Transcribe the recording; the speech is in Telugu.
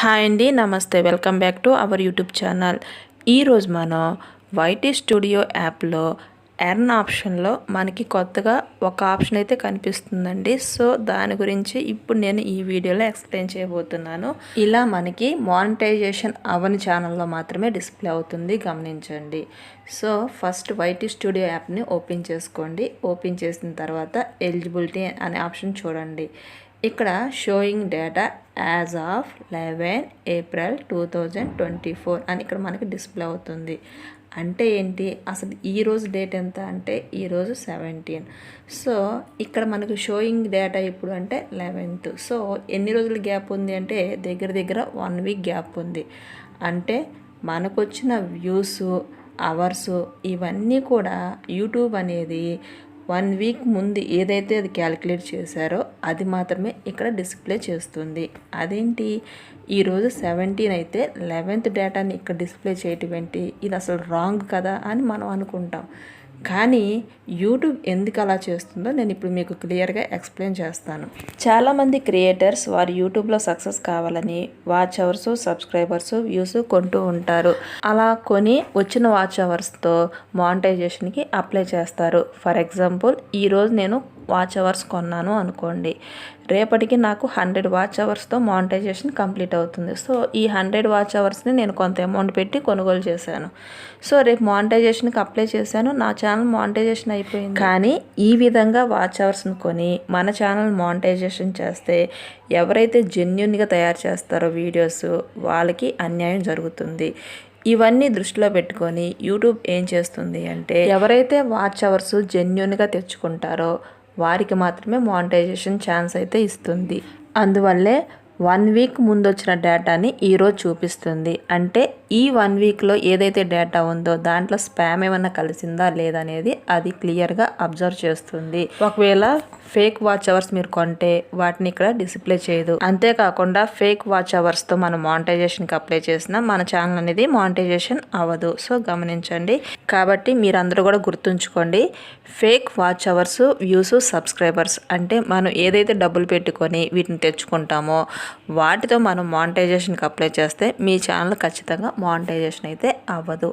హాయ్ అండి, నమస్తే. Welcome back to our YouTube channel. ఈరోజు మనం వైటీ స్టూడియో యాప్లో ఎర్న్ ఆప్షన్లో మనకి కొత్తగా ఒక ఆప్షన్ అయితే కనిపిస్తుందండి. సో దాని గురించి ఇప్పుడు నేను ఈ వీడియోలో ఎక్స్ప్లెయిన్ చేయబోతున్నాను. ఇలా మనకి మానిటైజేషన్ అవని ఛానల్లో మాత్రమే డిస్ప్లే అవుతుంది, గమనించండి. సో ఫస్ట్ వైటీ స్టూడియో యాప్ని ఓపెన్ చేసుకోండి. ఓపెన్ చేసిన తర్వాత ఎలిజిబిలిటీ అనే ఆప్షన్ చూడండి. ఇక్కడ showing data as of 11 April 2024 అని ఇక్కడ మనకి డిస్ప్లే అవుతుంది. అంటే ఏంటి, అసలు ఈరోజు డేట్ ఎంత అంటే ఈరోజు 17. సో ఇక్కడ మనకు షోయింగ్ డేటా ఇప్పుడు అంటే 11th. సో ఎన్ని రోజులు గ్యాప్ ఉంది అంటే దగ్గర దగ్గర 1 వీక్ గ్యాప్ ఉంది. అంటే మనకు వచ్చిన వ్యూస్, అవర్స్ ఇవన్నీ కూడా యూట్యూబ్ అనేది 1 వీక్ ముందు ఏదైతే అది క్యాలిక్యులేట్ చేశారో అది మాత్రమే ఇక్కడ డిస్ప్లే చేస్తుంది. అదేంటి, ఈరోజు 17 అయితే 11th డేటాని ఇక్కడ డిస్ప్లే చేయటం ఏంటి, ఇది అసలు రాంగ్ కదా అని మనం అనుకుంటాం. కానీ యూట్యూబ్ ఎందుకు అలా చేస్తుందో నేను ఇప్పుడు మీకు క్లియర్గా ఎక్స్ప్లెయిన్ చేస్తాను. చాలామంది క్రియేటర్స్ వారు యూట్యూబ్లో సక్సెస్ కావాలని వాచ్ అవర్స్, సబ్స్క్రైబర్స్, వ్యూస్ కొంటూ ఉంటారు. అలా కొని వచ్చిన వాచ్ అవర్స్తో మానిటైజేషన్కి అప్లై చేస్తారు. ఫర్ ఎగ్జాంపుల్, ఈరోజు నేను వాచ్ అవర్స్ కొన్నాను అనుకోండి, రేపటికి నాకు 100 వాచ్ అవర్స్తో మానిటైజేషన్ కంప్లీట్ అవుతుంది. సో ఈ 100 వాచ్ అవర్స్ని నేను కొంత అమౌంట్ పెట్టి కొనుగోలు చేశాను. సో రేపు మానిటైజేషన్కి అప్లై చేశాను, నా ఛానల్ మానిటైజేషన్ అయిపోయింది. కానీ ఈ విధంగా వాచ్ అవర్స్ని కొని మన ఛానల్ మానిటైజేషన్ చేస్తే ఎవరైతే జెన్యున్గా తయారు చేస్తారో వీడియోస్, వాళ్ళకి అన్యాయం జరుగుతుంది. ఇవన్నీ దృష్టిలో పెట్టుకొని యూట్యూబ్ ఏం చేస్తుంది అంటే, ఎవరైతే వాచ్ అవర్స్ జెన్యున్గా తెచ్చుకుంటారో వారికి మాత్రమే మానిటైజేషన్ ఛాన్స్ అయితే ఇస్తుంది. అందువల్లే 1 వీక్ ముందు వచ్చిన డేటాని ఈరోజు చూపిస్తుంది. అంటే ఈ 1 వీక్లో ఏదైతే డేటా ఉందో దాంట్లో స్పామ్ ఏమైనా కలిసిందా లేదనేది అది క్లియర్గా అబ్జర్వ్ చేస్తుంది. ఒకవేళ ఫేక్ వాచ్ అవర్స్ మీరు కొంటే వాటిని ఇక్కడ డిస్ప్లే చేయదు. అంతేకాకుండా ఫేక్ వాచ్ అవర్స్తో మనం మానిటైజేషన్కి అప్లై చేసినా మన ఛానల్ అనేది మానిటైజేషన్ అవ్వదు. సో గమనించండి. కాబట్టి మీరందరూ కూడా గుర్తుంచుకోండి, fake watch hours, views, subscribers అంటే మనం ఏదైతే డబ్బులు పెట్టుకొని వీటిని తెచ్చుకుంటామో వాటితో మనం మానిటైజేషన్కి అప్లై చేస్తే మీ ఛానల్ ఖచ్చితంగా మానిటైజేషన్ అయితే అవ్వదు.